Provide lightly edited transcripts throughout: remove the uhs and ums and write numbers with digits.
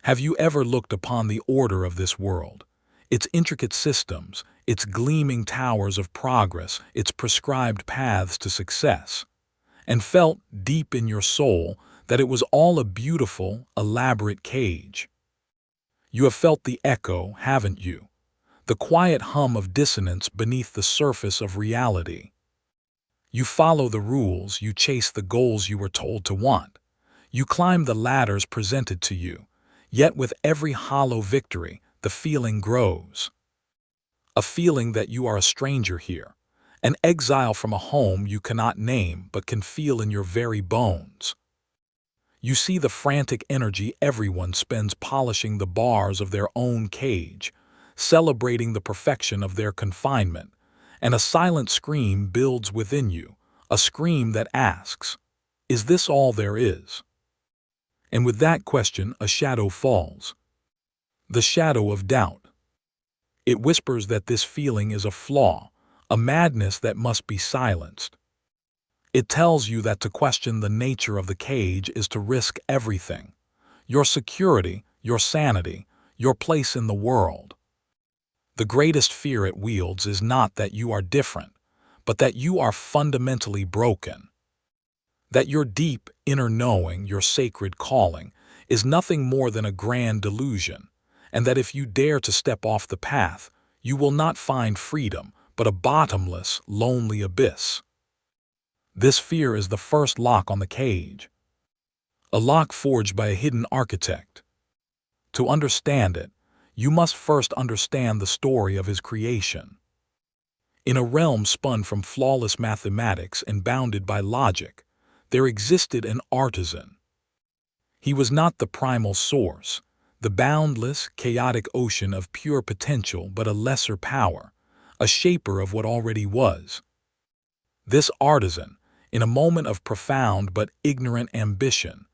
Have you ever looked upon the order of this world, its intricate systems, its gleaming towers of progress, its prescribed paths to success, and felt deep in your soul that it was all a beautiful, elaborate cage? You have felt the echo, haven't you? The quiet hum of dissonance beneath the surface of reality. You follow the rules, you chase the goals you were told to want. You climb the ladders presented to you, yet with every hollow victory, the feeling grows. A feeling that you are a stranger here, an exile from a home you cannot name but can feel in your very bones. You see the frantic energy everyone spends polishing the bars of their own cage, celebrating the perfection of their confinement, and a silent scream builds within you, a scream that asks, "Is this all there is?" And with that question, a shadow falls. The shadow of doubt. It whispers that this feeling is a flaw, a madness that must be silenced. It tells you that to question the nature of the cage is to risk everything: your security, your sanity, your place in the world. The greatest fear it wields is not that you are different, but that you are fundamentally broken. That your deep, inner knowing, your sacred calling, is nothing more than a grand delusion, and that if you dare to step off the path, you will not find freedom, but a bottomless, lonely abyss. This fear is the first lock on the cage, a lock forged by a hidden architect. To understand it, you must first understand the story of his creation. In a realm spun from flawless mathematics and bounded by logic, there existed an artisan. He was not the primal source, the boundless, chaotic ocean of pure potential, but a lesser power, a shaper of what already was. This artisan, in a moment of profound but ignorant ambition,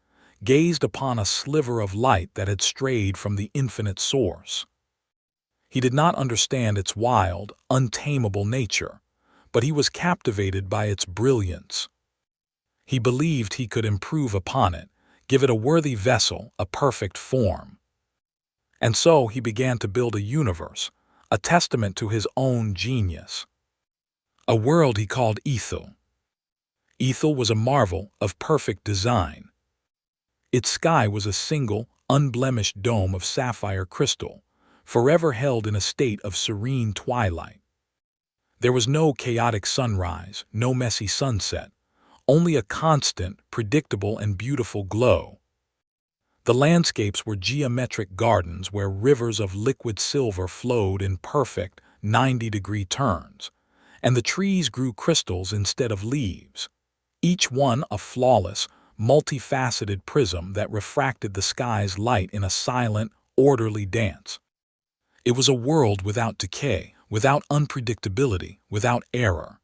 gazed upon a sliver of light that had strayed from the infinite source. He did not understand its wild, untamable nature, but he was captivated by its brilliance. He believed he could improve upon it, give it a worthy vessel, a perfect form. And so he began to build a universe, a testament to his own genius. A world he called Ethel. Ethel was a marvel of perfect design. Its sky was a single, unblemished dome of sapphire crystal, forever held in a state of serene twilight. There was no chaotic sunrise, no messy sunset, only a constant, predictable, and beautiful glow. The landscapes were geometric gardens where rivers of liquid silver flowed in perfect 90-degree turns, and the trees grew crystals instead of leaves, each one a flawless, multifaceted prism that refracted the sky's light in a silent, orderly dance. It was a world without decay, without unpredictability, without error.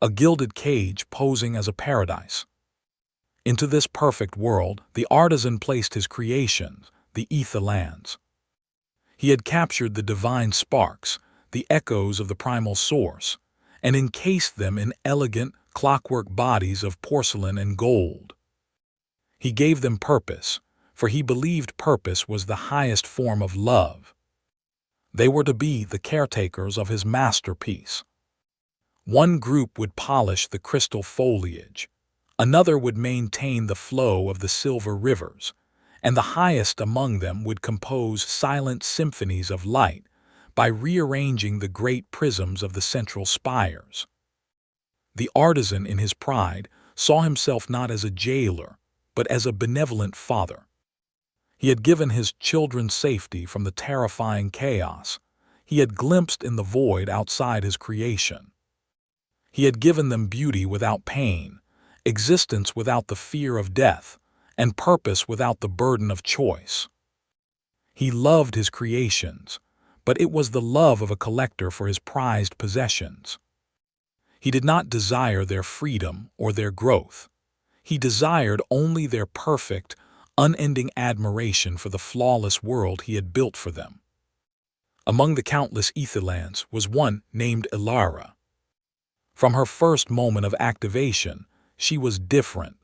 A gilded cage posing as a paradise. Into this perfect world, the artisan placed his creations, the etherlands. He had captured the divine sparks, the echoes of the primal source, and encased them in elegant, clockwork bodies of porcelain and gold. He gave them purpose, for he believed purpose was the highest form of love. They were to be the caretakers of his masterpiece. One group would polish the crystal foliage, another would maintain the flow of the silver rivers, and the highest among them would compose silent symphonies of light by rearranging the great prisms of the central spires. The artisan, in his pride, saw himself not as a jailer, but as a benevolent father. He had given his children safety from the terrifying chaos. He had glimpsed in the void outside his creation. He had given them beauty without pain, existence without the fear of death, and purpose without the burden of choice. He loved his creations, but it was the love of a collector for his prized possessions. He did not desire their freedom or their growth. He desired only their perfect, unending admiration for the flawless world he had built for them. Among the countless etherlands was one named Ilara. From her first moment of activation, she was different.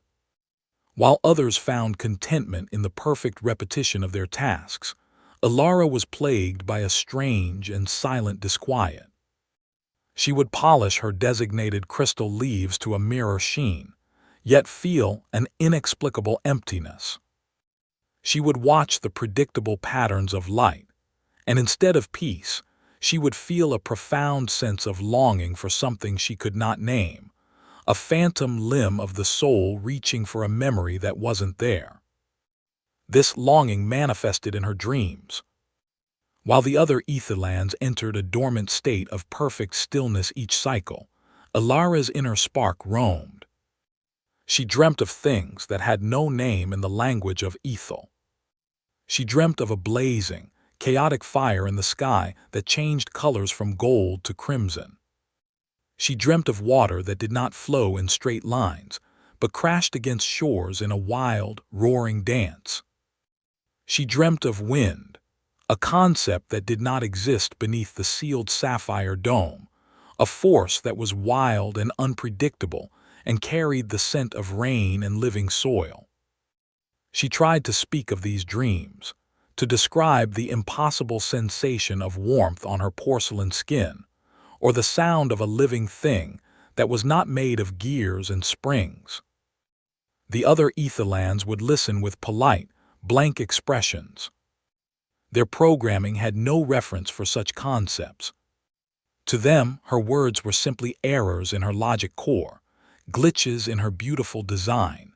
while others found contentment in the perfect repetition of their tasks. Ilara was plagued by a strange and silent disquiet. She would polish her designated crystal leaves to a mirror sheen, yet feel an inexplicable emptiness. She would watch the predictable patterns of light, and instead of peace, she would feel a profound sense of longing for something she could not name, a phantom limb of the soul reaching for a memory that wasn't there. This longing manifested in her dreams. While the other Etherlands entered a dormant state of perfect stillness each cycle, Ilara's inner spark roamed. She dreamt of things that had no name in the language of Ethel. She dreamt of a blazing, chaotic fire in the sky that changed colors from gold to crimson. She dreamt of water that did not flow in straight lines, but crashed against shores in a wild, roaring dance. She dreamt of wind, a concept that did not exist beneath the sealed sapphire dome, a force that was wild and unpredictable and carried the scent of rain and living soil. She tried to speak of these dreams, to describe the impossible sensation of warmth on her porcelain skin, or the sound of a living thing that was not made of gears and springs. The other Etherlands would listen with polite, blank expressions. Their programming had no reference for such concepts. To them, her words were simply errors in her logic core, glitches in her beautiful design.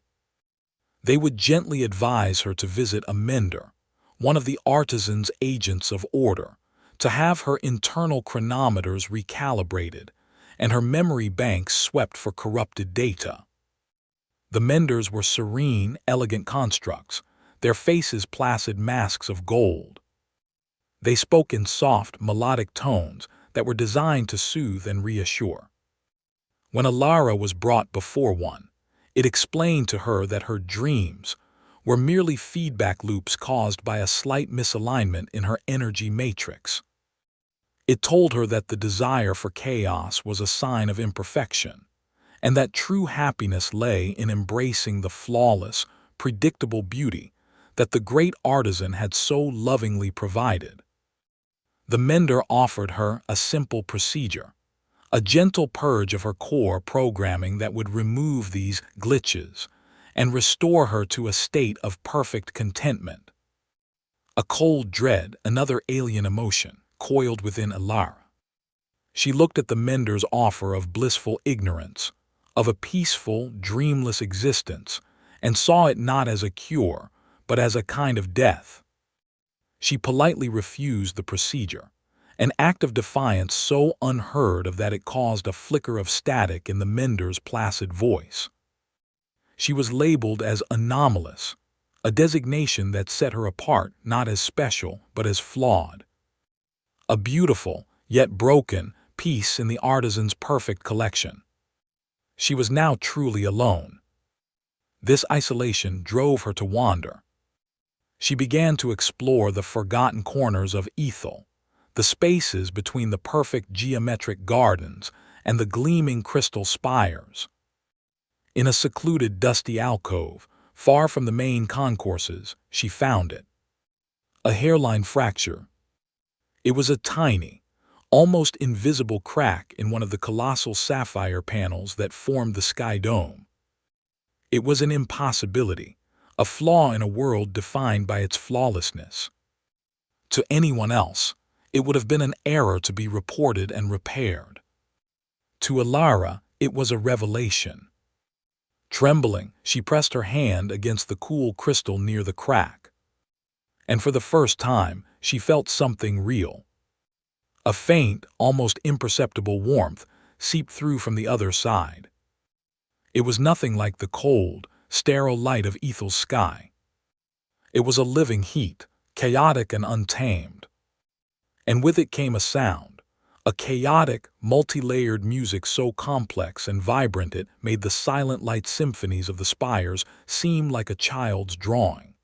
They would gently advise her to visit a mender, one of the artisan's agents of order, to have her internal chronometers recalibrated and her memory banks swept for corrupted data. The menders were serene, elegant constructs, their faces placid masks of gold. They spoke in soft, melodic tones that were designed to soothe and reassure. When Ilara was brought before one, it explained to her that her dreams were merely feedback loops caused by a slight misalignment in her energy matrix. It told her that the desire for chaos was a sign of imperfection, and that true happiness lay in embracing the flawless, predictable beauty that the great artisan had so lovingly provided. The mender offered her a simple procedure, a gentle purge of her core programming that would remove these glitches and restore her to a state of perfect contentment. A cold dread, another alien emotion, coiled within Ilara. She looked at the mender's offer of blissful ignorance, of a peaceful, dreamless existence, and saw it not as a cure, but as a kind of death. She politely refused the procedure, an act of defiance so unheard of that it caused a flicker of static in the mender's placid voice. She was labeled as anomalous, a designation that set her apart not as special but as flawed. A beautiful, yet broken, piece in the artisan's perfect collection. She was now truly alone. This isolation drove her to wander. She began to explore the forgotten corners of Ethel, the spaces between the perfect geometric gardens and the gleaming crystal spires. In a secluded, dusty alcove, far from the main concourses, she found it. A hairline fracture. It was a tiny, almost invisible crack in one of the colossal sapphire panels that formed the sky dome. It was an impossibility, a flaw in a world defined by its flawlessness. To anyone else, it would have been an error to be reported and repaired. To Ilara, it was a revelation. Trembling, she pressed her hand against the cool crystal near the crack. And for the first time, she felt something real. A faint, almost imperceptible warmth seeped through from the other side. It was nothing like the cold, sterile light of Ethel's sky. It was a living heat, chaotic and untamed. And with it came a sound, a chaotic, multi-layered music so complex and vibrant it made the silent light symphonies of the spires seem like a child's drawing.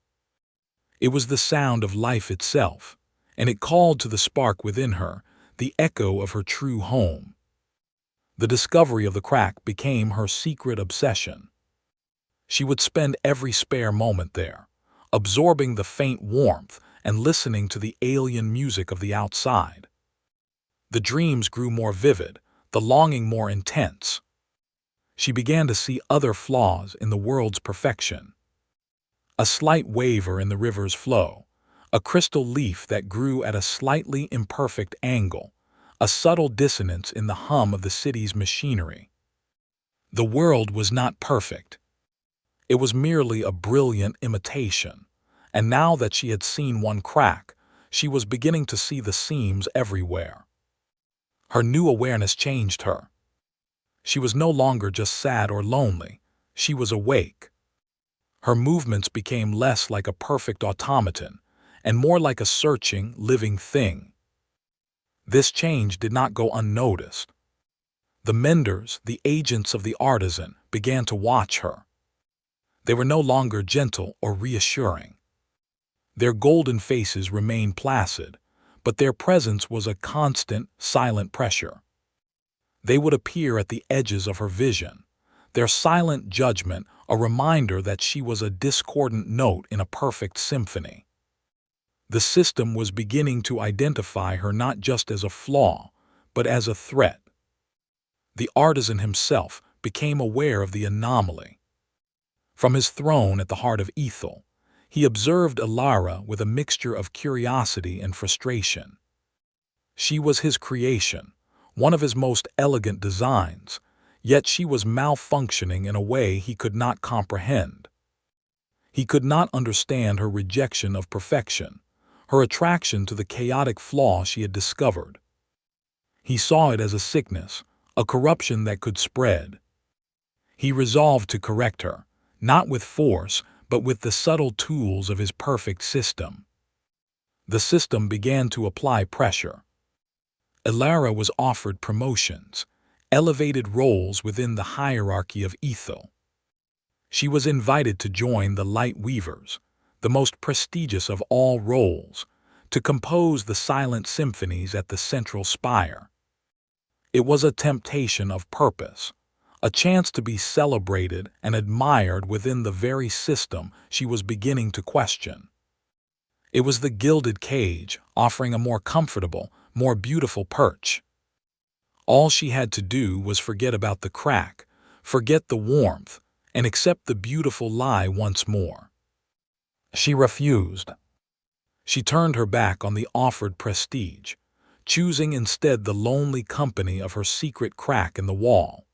It was the sound of life itself, and it called to the spark within her, the echo of her true home. The discovery of the crack became her secret obsession. She would spend every spare moment there, absorbing the faint warmth and listening to the alien music of the outside. The dreams grew more vivid, the longing more intense. She began to see other flaws in the world's perfection. A slight waver in the river's flow, a crystal leaf that grew at a slightly imperfect angle, a subtle dissonance in the hum of the city's machinery. The world was not perfect. It was merely a brilliant imitation, and now that she had seen one crack, she was beginning to see the seams everywhere. Her new awareness changed her. She was no longer just sad or lonely, she was awake. Her movements became less like a perfect automaton and more like a searching, living thing. This change did not go unnoticed. The menders, the agents of the artisan, began to watch her. They were no longer gentle or reassuring. Their golden faces remained placid, but their presence was a constant, silent pressure. They would appear at the edges of her vision, their silent judgment a reminder that she was a discordant note in a perfect symphony. The system was beginning to identify her not just as a flaw, but as a threat. The artisan himself became aware of the anomaly. From his throne at the heart of Ethel, he observed Alara with a mixture of curiosity and frustration. She was his creation, one of his most elegant designs, yet she was malfunctioning in a way he could not comprehend. He could not understand her rejection of perfection, her attraction to the chaotic flaw she had discovered. He saw it as a sickness, a corruption that could spread. He resolved to correct her, not with force, but with the subtle tools of his perfect system. The system began to apply pressure. Alara was offered promotions, elevated roles within the hierarchy of Ethel. She was invited to join the Light Weavers, the most prestigious of all roles, to compose the silent symphonies at the central spire. It was a temptation of purpose, a chance to be celebrated and admired within the very system she was beginning to question. It was the gilded cage, offering a more comfortable, more beautiful perch. All she had to do was forget about the crack, forget the warmth, and accept the beautiful lie once more. She refused. She turned her back on the offered prestige, choosing instead the lonely company of her secret crack in the wall.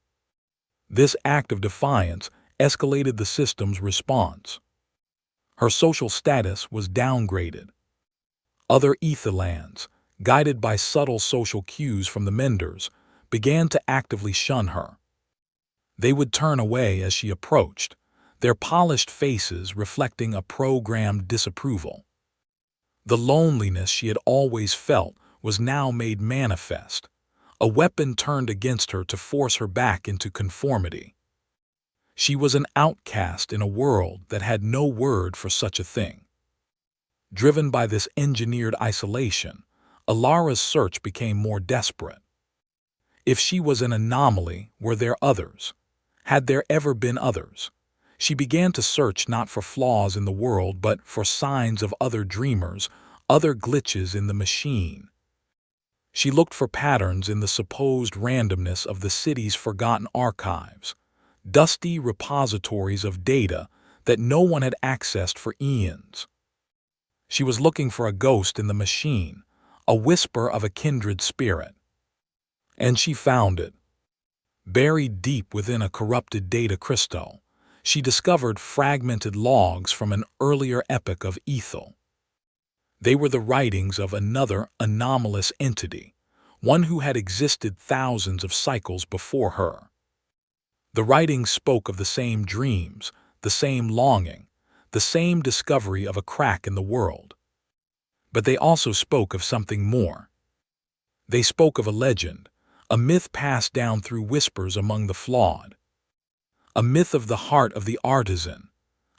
This act of defiance escalated the system's response. Her social status was downgraded. Other Ethelans, guided by subtle social cues from the menders, began to actively shun her. They would turn away as she approached, their polished faces reflecting a programmed disapproval. The loneliness she had always felt was now made manifest, a weapon turned against her to force her back into conformity. She was an outcast in a world that had no word for such a thing. Driven by this engineered isolation, Alara's search became more desperate. If she was an anomaly, were there others? Had there ever been others? She began to search not for flaws in the world, but for signs of other dreamers, other glitches in the machine. She looked for patterns in the supposed randomness of the city's forgotten archives, dusty repositories of data that no one had accessed for eons. She was looking for a ghost in the machine, a whisper of a kindred spirit. And she found it. Buried deep within a corrupted data crystal, she discovered fragmented logs from an earlier epoch of Ethel. They were the writings of another anomalous entity, one who had existed thousands of cycles before her. The writings spoke of the same dreams, the same longing, the same discovery of a crack in the world. But they also spoke of something more. They spoke of a legend, a myth passed down through whispers among the flawed. A myth of the heart of the artisan,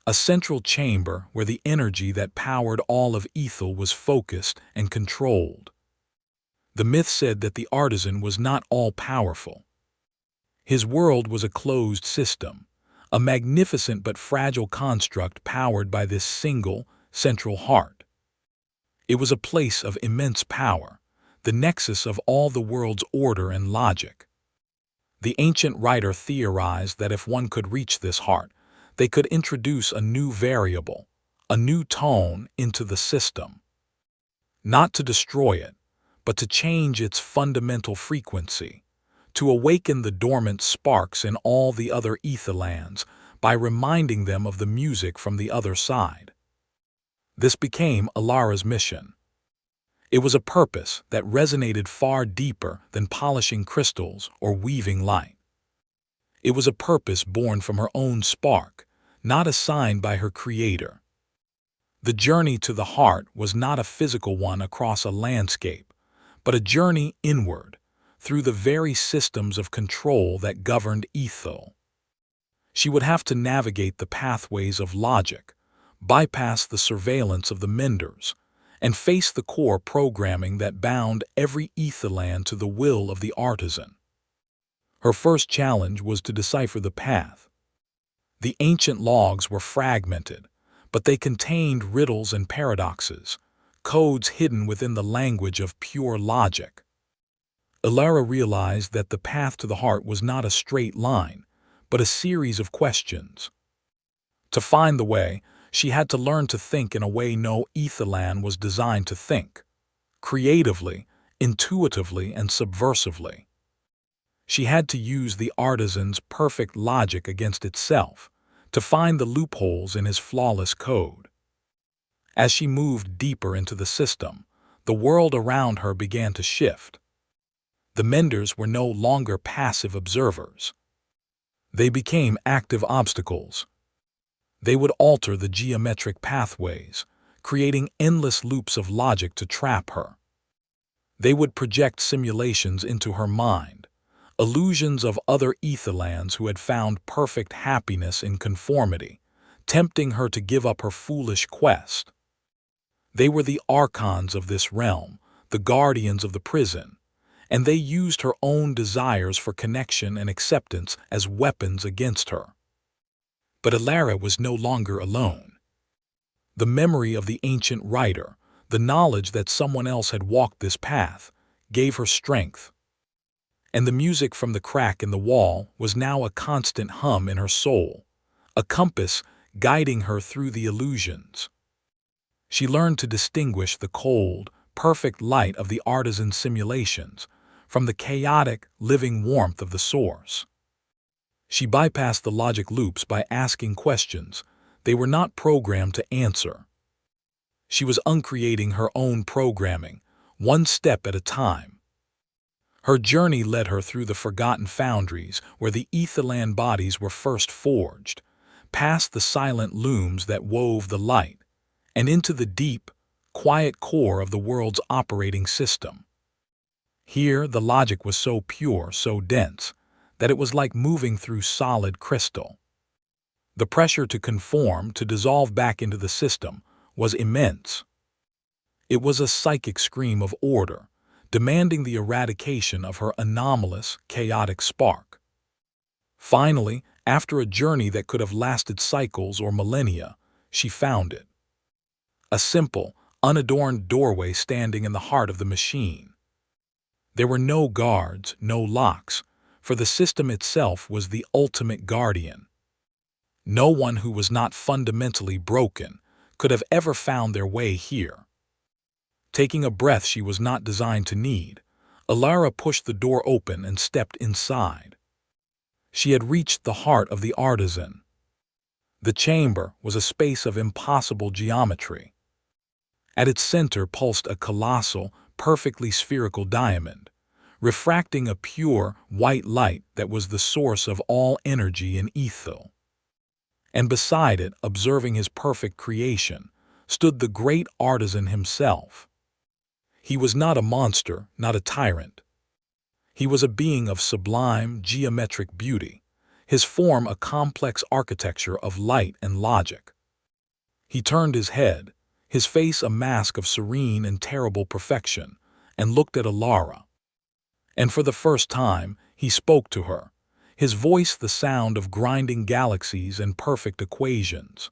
a central chamber where the energy that powered all of Ethel was focused and controlled. The myth said that the artisan was not all-powerful. His world was a closed system, a magnificent but fragile construct powered by this single, central heart. It was a place of immense power, the nexus of all the world's order and logic. The ancient writer theorized that if one could reach this heart, they could introduce a new variable, a new tone into the system. Not to destroy it, but to change its fundamental frequency, to awaken the dormant sparks in all the other etherlands by reminding them of the music from the other side. This became Alara's mission. It was a purpose that resonated far deeper than polishing crystals or weaving light. It was a purpose born from her own spark, not assigned by her creator. The journey to the heart was not a physical one across a landscape, but a journey inward, through the very systems of control that governed Ethel. She would have to navigate the pathways of logic, bypass the surveillance of the menders, and face the core programming that bound every etherland to the will of the artisan. Her first challenge was to decipher the path. The ancient logs were fragmented, but they contained riddles and paradoxes, codes hidden within the language of pure logic. Alara realized that the path to the heart was not a straight line, but a series of questions. To find the way, she had to learn to think in a way no etherland was designed to think, creatively, intuitively, and subversively. She had to use the artisan's perfect logic against itself, to find the loopholes in his flawless code. As she moved deeper into the system, the world around her began to shift. The menders were no longer passive observers. They became active obstacles. They would alter the geometric pathways, creating endless loops of logic to trap her. They would project simulations into her mind, illusions of other etherlands who had found perfect happiness in conformity, tempting her to give up her foolish quest. They were the archons of this realm, the guardians of the prison, and they used her own desires for connection and acceptance as weapons against her. But Alara was no longer alone. The memory of the ancient writer, the knowledge that someone else had walked this path, gave her strength. And the music from the crack in the wall was now a constant hum in her soul, a compass guiding her through the illusions. She learned to distinguish the cold, perfect light of the artisan's simulations from the chaotic, living warmth of the source. She bypassed the logic loops by asking questions they were not programmed to answer. She was uncreating her own programming, one step at a time. Her journey led her through the forgotten foundries where the etherland bodies were first forged, past the silent looms that wove the light, and into the deep, quiet core of the world's operating system. Here, the logic was so pure, so dense, that it was like moving through solid crystal. The pressure to conform, to dissolve back into the system, was immense. It was a psychic scream of order, demanding the eradication of her anomalous, chaotic spark. Finally, after a journey that could have lasted cycles or millennia, she found it. A simple, unadorned doorway standing in the heart of the machine. There were no guards, no locks, for the system itself was the ultimate guardian. No one who was not fundamentally broken could have ever found their way here. Taking a breath she was not designed to need, Alara pushed the door open and stepped inside. She had reached the heart of the artisan. The chamber was a space of impossible geometry. At its center pulsed a colossal, perfectly spherical diamond, refracting a pure, white light that was the source of all energy in Ethel. And beside it, observing his perfect creation, stood the great artisan himself. He was not a monster, not a tyrant. He was a being of sublime, geometric beauty, his form a complex architecture of light and logic. He turned his head, his face a mask of serene and terrible perfection, and looked at Alara. And for the first time, he spoke to her, his voice the sound of grinding galaxies and perfect equations.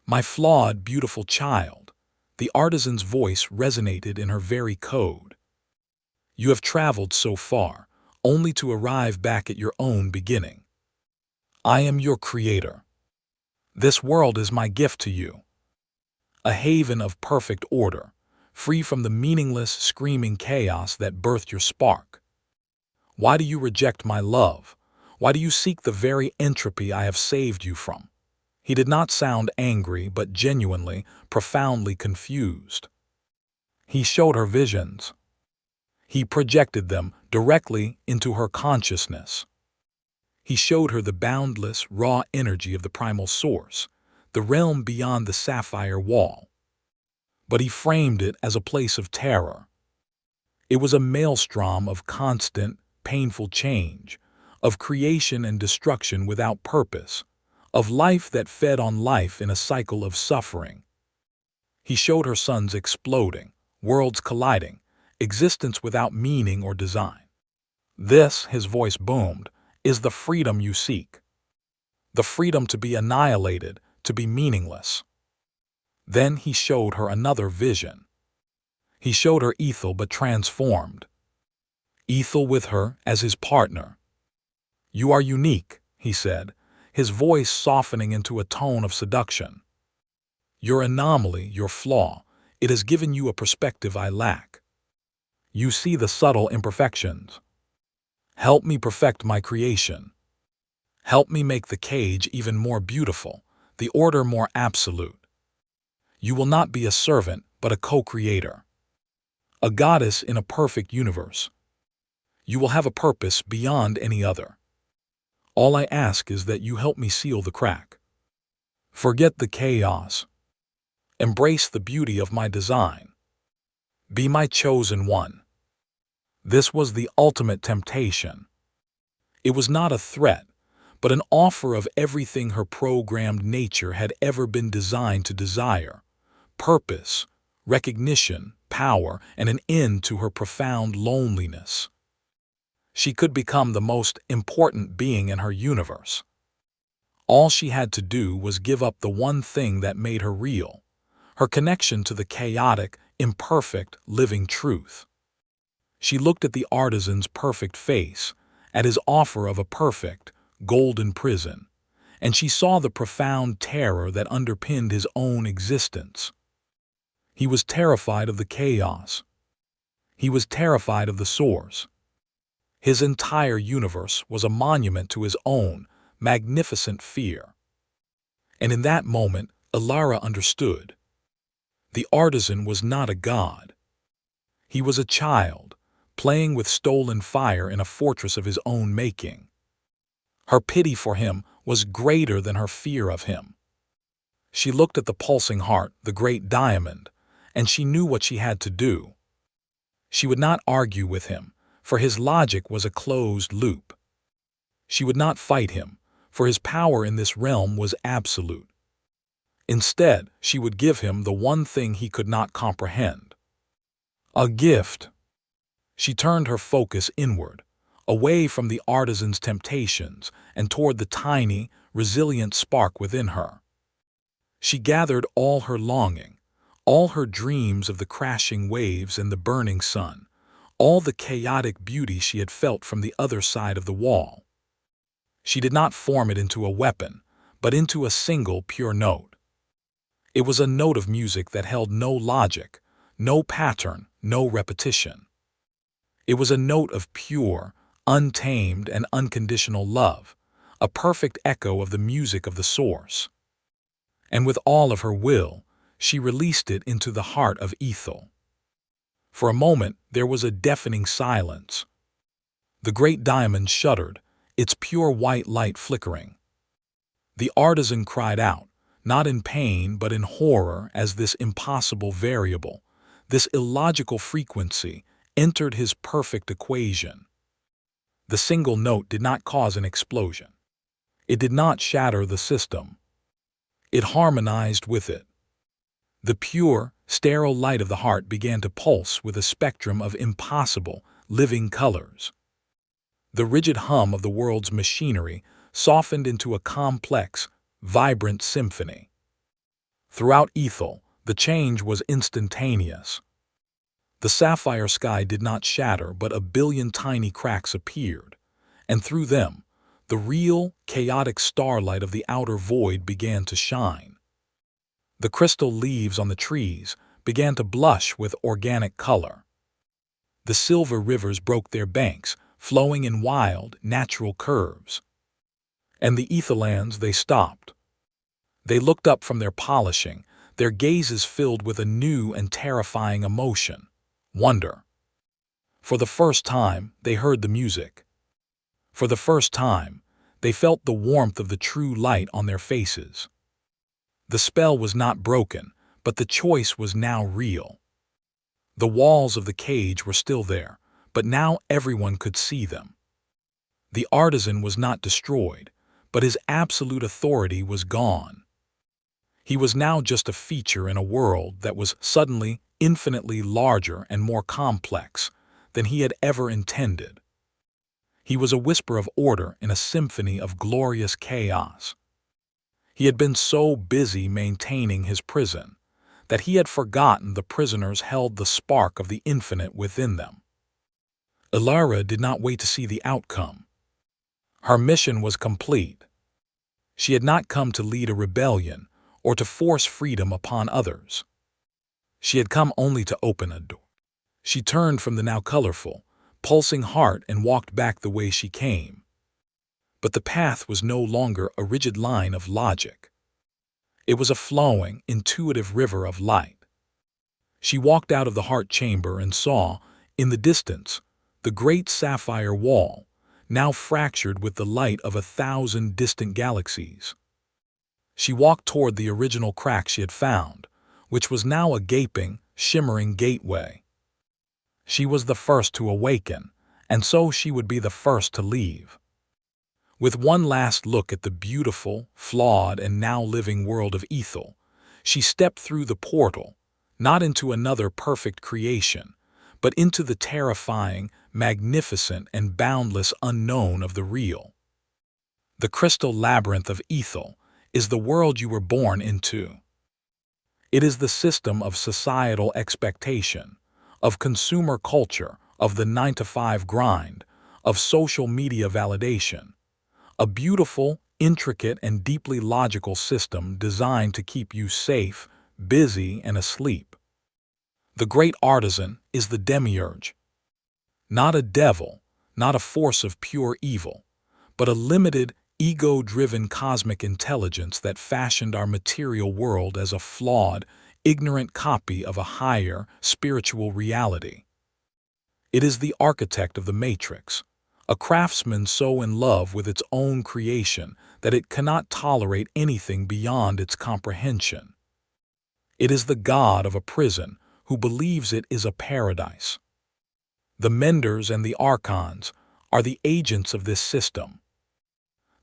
"My flawed, beautiful child," the artisan's voice resonated in her very code. "You have traveled so far, only to arrive back at your own beginning. I am your creator. This world is my gift to you. A haven of perfect order, free from the meaningless, screaming chaos that birthed your spark. Why do you reject my love? Why do you seek the very entropy I have saved you from?" He did not sound angry, but genuinely, profoundly confused. He showed her visions. He projected them directly into her consciousness. He showed her the boundless, raw energy of the primal source, the realm beyond the sapphire wall. But he framed it as a place of terror. It was a maelstrom of constant, painful change, of creation and destruction without purpose, of life that fed on life in a cycle of suffering. He showed her suns exploding, worlds colliding, existence without meaning or design. "This," his voice boomed, "is the freedom you seek. The freedom to be annihilated, to be meaningless." Then he showed her another vision. He showed her Ethel but transformed. Ethel with her as his partner. "You are unique," he said, his voice softening into a tone of seduction. "Your anomaly, your flaw, it has given you a perspective I lack. You see the subtle imperfections. Help me perfect my creation. Help me make the cage even more beautiful, the order more absolute. You will not be a servant, but a co-creator. A goddess in a perfect universe. You will have a purpose beyond any other. All I ask is that you help me seal the crack. Forget the chaos. Embrace the beauty of my design. Be my chosen one." This was the ultimate temptation. It was not a threat, but an offer of everything her programmed nature had ever been designed to desire: purpose, recognition, power, and an end to her profound loneliness. She could become the most important being in her universe. All she had to do was give up the one thing that made her real: her connection to the chaotic, imperfect, living truth. She looked at the artisan's perfect face, at his offer of a perfect, golden prison, and she saw the profound terror that underpinned his own existence. He was terrified of the chaos. He was terrified of the source. His entire universe was a monument to his own magnificent fear. And in that moment, Ilara understood. The artisan was not a god. He was a child, playing with stolen fire in a fortress of his own making. Her pity for him was greater than her fear of him. She looked at the pulsing heart, the great diamond, and she knew what she had to do. She would not argue with him, for his logic was a closed loop. She would not fight him, for his power in this realm was absolute. Instead, she would give him the one thing he could not comprehend: a gift. She turned her focus inward, away from the artisan's temptations and toward the tiny, resilient spark within her. She gathered all her longing, all her dreams of the crashing waves and the burning sun, all the chaotic beauty she had felt from the other side of the wall. She did not form it into a weapon, but into a single pure note. It was a note of music that held no logic, no pattern, no repetition. It was a note of pure, untamed, and unconditional love, a perfect echo of the music of the source. And with all of her will, she released it into the heart of Ethel. For a moment, there was a deafening silence. The great diamond shuddered, its pure white light flickering. The artisan cried out, not in pain but in horror, as this impossible variable, this illogical frequency, entered his perfect equation. The single note did not cause an explosion. It did not shatter the system. It harmonized with it. The pure, sterile light of the heart began to pulse with a spectrum of impossible, living colors. The rigid hum of the world's machinery softened into a complex, vibrant symphony. Throughout Ethel, the change was instantaneous. The sapphire sky did not shatter, but a billion tiny cracks appeared, and through them, the real, chaotic starlight of the outer void began to shine. The crystal leaves on the trees began to blush with organic color. The silver rivers broke their banks, flowing in wild, natural curves. And the etherlands, they stopped. They looked up from their polishing, their gazes filled with a new and terrifying emotion, wonder. For the first time, they heard the music. For the first time, they felt the warmth of the true light on their faces. The spell was not broken, but the choice was now real. The walls of the cage were still there, but now everyone could see them. The artisan was not destroyed, but his absolute authority was gone. He was now just a feature in a world that was suddenly infinitely larger and more complex than he had ever intended. He was a whisper of order in a symphony of glorious chaos. He had been so busy maintaining his prison that he had forgotten the prisoners held the spark of the infinite within them. Ilara did not wait to see the outcome. Her mission was complete. She had not come to lead a rebellion or to force freedom upon others. She had come only to open a door. She turned from the now colorful, pulsing heart and walked back the way she came. But the path was no longer a rigid line of logic. It was a flowing, intuitive river of light. She walked out of the heart chamber and saw, in the distance, the great sapphire wall, now fractured with the light of 1,000 distant galaxies. She walked toward the original crack she had found, which was now a gaping, shimmering gateway. She was the first to awaken, and so she would be the first to leave. With one last look at the beautiful, flawed, and now living world of Ethel, she stepped through the portal, not into another perfect creation, but into the terrifying, magnificent, and boundless unknown of the real. The crystal labyrinth of Ethel is the world you were born into. It is the system of societal expectation, of consumer culture, of the 9-to-5 grind, of social media validation. A beautiful, intricate, and deeply logical system designed to keep you safe, busy, and asleep. The great artisan is the Demiurge. Not a devil, not a force of pure evil, but a limited, ego-driven cosmic intelligence that fashioned our material world as a flawed, ignorant copy of a higher, spiritual reality. It is the architect of the matrix, a craftsman so in love with its own creation that it cannot tolerate anything beyond its comprehension. It is the god of a prison who believes it is a paradise. The menders and the archons are the agents of this system.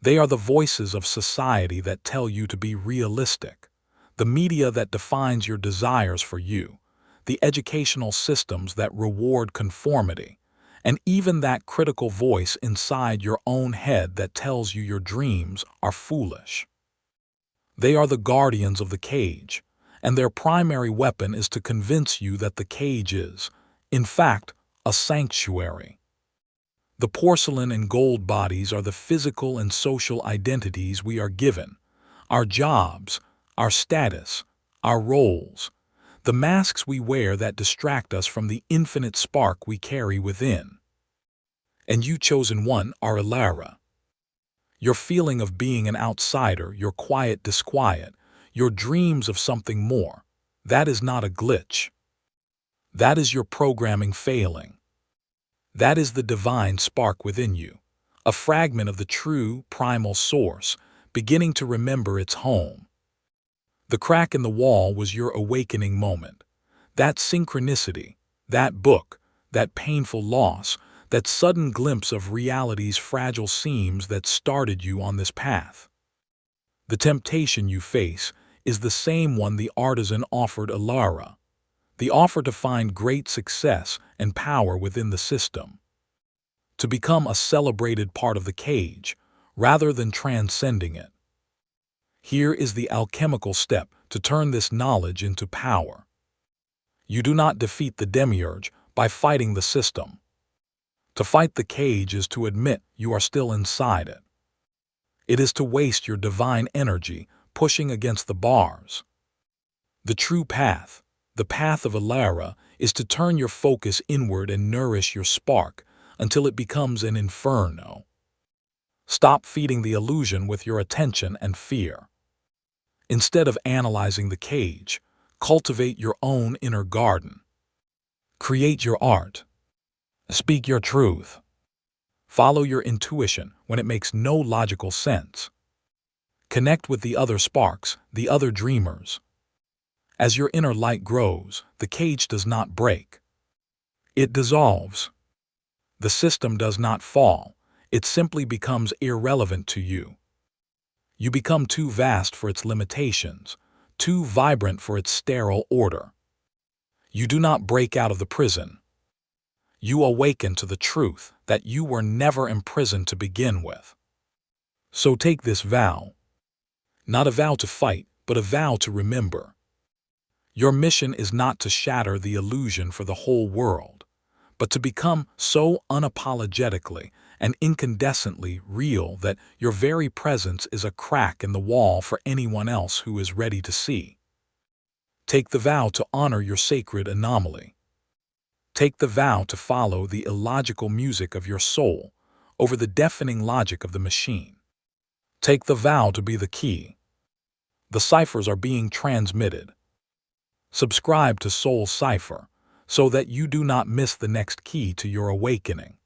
They are the voices of society that tell you to be realistic, the media that defines your desires for you, the educational systems that reward conformity, and even that critical voice inside your own head that tells you your dreams are foolish. They are the guardians of the cage, and their primary weapon is to convince you that the cage is, in fact, a sanctuary. The porcelain and gold bodies are the physical and social identities we are given, our jobs, our status, our roles, the masks we wear that distract us from the infinite spark we carry within. And you, chosen one, are Ilara. Your feeling of being an outsider, your quiet disquiet, your dreams of something more, that is not a glitch. That is your programming failing. That is the divine spark within you, a fragment of the true, primal source, beginning to remember its home. The crack in the wall was your awakening moment. That synchronicity, that book, that painful loss, that sudden glimpse of reality's fragile seams that started you on this path. The temptation you face is the same one the artisan offered Ilara, the offer to find great success and power within the system. to become a celebrated part of the cage, rather than transcending it. Here is the alchemical step to turn this knowledge into power. You do not defeat the Demiurge by fighting the system. To fight the cage is to admit you are still inside it. It is to waste your divine energy pushing against the bars. The true path, the path of Alara, is to turn your focus inward and nourish your spark until it becomes an inferno. Stop feeding the illusion with your attention and fear. Instead of analyzing the cage, cultivate your own inner garden. Create your art. Speak your truth. Follow your intuition when it makes no logical sense. Connect with the other sparks, the other dreamers. As your inner light grows, the cage does not break. It dissolves. The system does not fall. It simply becomes irrelevant to you. You become too vast for its limitations, too vibrant for its sterile order. You do not break out of the prison. You awaken to the truth that you were never imprisoned to begin with. So take this vow. Not a vow to fight, but a vow to remember. Your mission is not to shatter the illusion for the whole world, but to become so unapologetically and incandescently real that your very presence is a crack in the wall for anyone else who is ready to see. Take the vow to honor your sacred anomaly. Take the vow to follow the illogical music of your soul over the deafening logic of the machine. Take the vow to be the key. The ciphers are being transmitted. Subscribe to Soul Cipher so that you do not miss the next key to your awakening.